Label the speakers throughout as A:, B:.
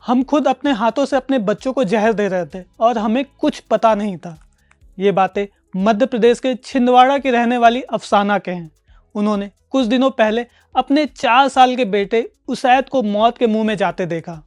A: हम खुद अपने हाथों से अपने बच्चों को जहर दे रहे थे और हमें कुछ पता नहीं था। ये बातें मध्य प्रदेश के छिंदवाड़ा की रहने वाली अफसाना के हैं। उन्होंने कुछ दिनों पहले अपने 4 साल के बेटे उसैद को मौत के मुंह में जाते देखा।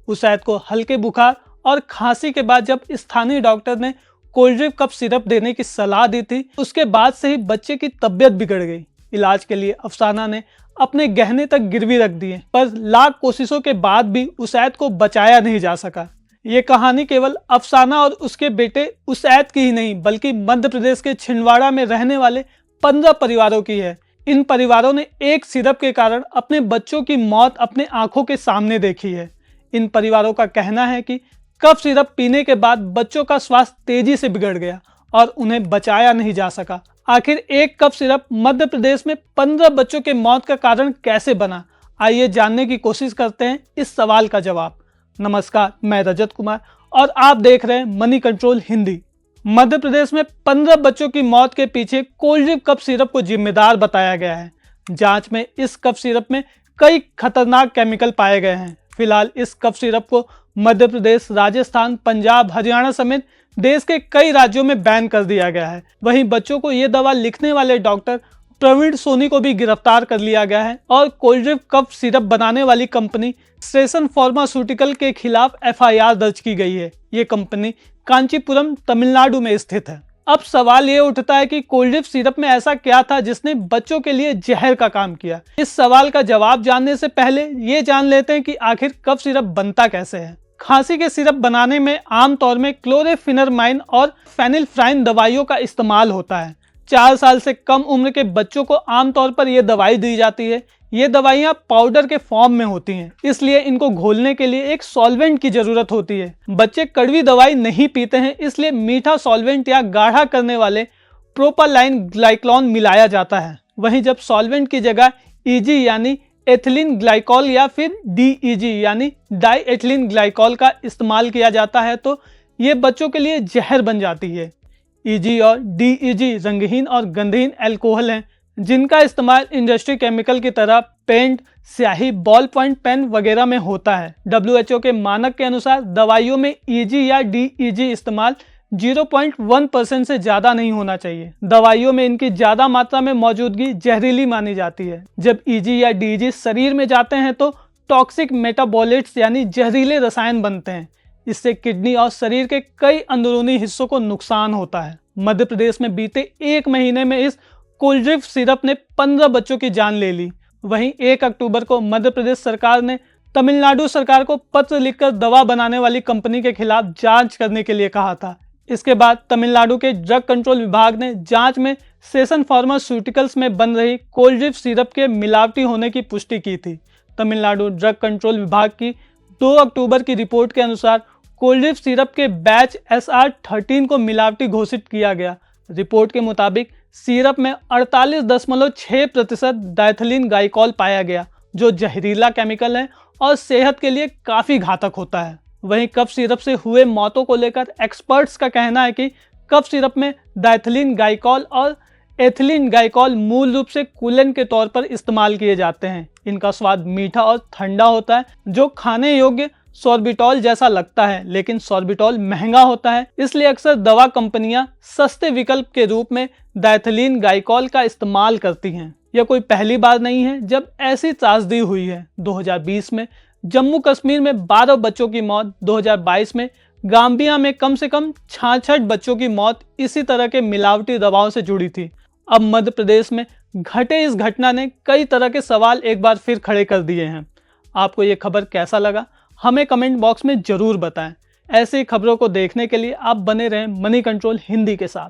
A: उसैद को हल्के बुखार और खांसी के बाद जब स्थानीय डॉक्टर ने कोल्ड कफ सिरप देने की सलाह दी थी, उसके बाद से ही बच्चे की तबीयत बिगड़ गई। इलाज के लिए अफसाना ने अपने गहने तक गिरवी रख दिए, पर लाख कोशिशों के बाद भी उसैद को बचाया नहीं जा सका। ये कहानी केवल अफसाना और उसके बेटे उसैद की ही नहीं, बल्कि मध्य प्रदेश के छिंदवाड़ा में रहने वाले 15 परिवारों की है। इन परिवारों ने एक सिरप के कारण अपने बच्चों की मौत अपने आंखों के सामने देखी है। इन परिवारों का कहना है कि कफ सिरप पीने के बाद बच्चों का स्वास्थ्य तेजी से बिगड़ गया और उन्हें बचाया नहीं जा सका। आखिर एक कफ सिरप मध्य प्रदेश में 15 बच्चों के मौत का कारण कैसे बना? आइए जानने की कोशिश करते हैं इस सवाल का जवाब। नमस्कार, मैं रजत कुमार और आप देख रहे हैं मनी कंट्रोल हिंदी। मध्य प्रदेश में 15 बच्चों की मौत के पीछे कोल्ड कफ सिरप को जिम्मेदार बताया गया है। जांच में इस कफ सिरप में कई खतरनाक केमिकल पाए गए हैं। फिलहाल इस कफ सिरप को मध्य प्रदेश, राजस्थान, पंजाब, हरियाणा समेत देश के कई राज्यों में बैन कर दिया गया है। वहीं बच्चों को ये दवा लिखने वाले डॉक्टर प्रवीण सोनी को भी गिरफ्तार कर लिया गया है और कोल्ड कफ सिरप बनाने वाली कंपनी सेसन फार्मास्यूटिकल के खिलाफ FIR दर्ज की गई है। ये कंपनी कांचीपुरम, तमिलनाडु में स्थित है। अब सवाल ये उठता है कि कोल्ड सिरप में ऐसा क्या था जिसने बच्चों के लिए जहर का काम किया। इस सवाल का जवाब जानने से पहले ये जान लेते हैं कि आखिर कफ सिरप बनता कैसे है। खांसी के सिरप बनाने में आमतौर में क्लोरेफिनरमाइन और फेनिलफ्राइन दवाइयों का इस्तेमाल होता है। 4 साल से कम उम्र के बच्चों को आमतौर पर यह दवाई दी जाती है। ये दवाइयाँ पाउडर के फॉर्म में होती हैं, इसलिए इनको घोलने के लिए एक सॉल्वेंट की जरूरत होती है। बच्चे कड़वी दवाई नहीं पीते हैं, इसलिए मीठा सॉल्वेंट या गाढ़ा करने वाले प्रोपालाइन ग्लाइकोल मिलाया जाता है। वहीं जब सॉल्वेंट की जगह EG यानी एथिलीन ग्लाइकोल या फिर DEG यानी डाई एथिलीन ग्लाइकोल का इस्तेमाल किया जाता है तो ये बच्चों के लिए जहर बन जाती है। EG और DEG रंगहीन और गंधहीन अल्कोहल हैं, जिनका इस्तेमाल इंडस्ट्री केमिकल की तरह पेंट, स्याही, बॉल पॉइंट पेन वगैरह में होता है। WHO के मानक के अनुसार दवाइयों में EG या DEG इस्तेमाल 0.1% से ज्यादा नहीं होना चाहिए। दवाइयों में इनकी ज्यादा मात्रा में मौजूदगी जहरीली मानी जाती है। जब EG या DEG शरीर में जाते हैं तो टॉक्सिक मेटाबॉलिट्स यानी जहरीले रसायन बनते हैं। इससे किडनी और शरीर के कई अंदरूनी हिस्सों को नुकसान होता है। मध्य प्रदेश में बीते 1 महीने में इस कोल्ड सिरप ने 15 बच्चों की जान ले ली। वहीं 1 अक्टूबर को मध्य प्रदेश सरकार ने तमिलनाडु सरकार को पत्र लिखकर दवा बनाने वाली कंपनी के खिलाफ जांच करने के लिए कहा था। इसके बाद तमिलनाडु के ड्रग कंट्रोल विभाग ने जांच में सेसन फार्मास्यूटिकल्स में बन रही कोल्ड सिरप के मिलावटी होने की पुष्टि की थी। तमिलनाडु ड्रग कंट्रोल विभाग की 2 अक्टूबर की रिपोर्ट के अनुसार कोल्ड सिरप के बैच SR13 को मिलावटी घोषित किया गया। रिपोर्ट के मुताबिक सिरप में 48.6% डाइथिलीन ग्लाइकोल पाया गया, जो जहरीला केमिकल है और सेहत के लिए काफी घातक होता है। वहीं कफ सिरप से हुए मौतों को लेकर एक्सपर्ट्स का कहना है कि कफ सिरप में डाइथिलीन ग्लाइकोल और एथिलीन ग्लाइकोल मूल रूप से कूलेंट के तौर पर इस्तेमाल किए जाते हैं। इनका स्वाद मीठा और ठंडा होता है, जो खाने योग्य सॉर्बिटॉल जैसा लगता है, लेकिन सॉर्बिटॉल महंगा होता है। इसलिए अक्सर दवा कंपनियां सस्ते विकल्प के रूप में डाइथिलीन ग्लाइकोल का इस्तेमाल करती हैं। यह कोई पहली बार नहीं है जब ऐसी त्रासदी हुई है। 2020 में जम्मू कश्मीर में 12 बच्चों की मौत, 2022 में गाम्बिया में कम से कम 66 बच्चों की मौत इसी तरह के मिलावटी दवाओं से जुड़ी थी। अब मध्य प्रदेश में घटे इस घटना ने कई तरह के सवाल एक बार फिर खड़े कर दिए हैं। आपको ये खबर कैसा लगा, हमें कमेंट बॉक्स में जरूर बताएं। ऐसी खबरों को देखने के लिए आप बने रहें मनी कंट्रोल हिंदी के साथ।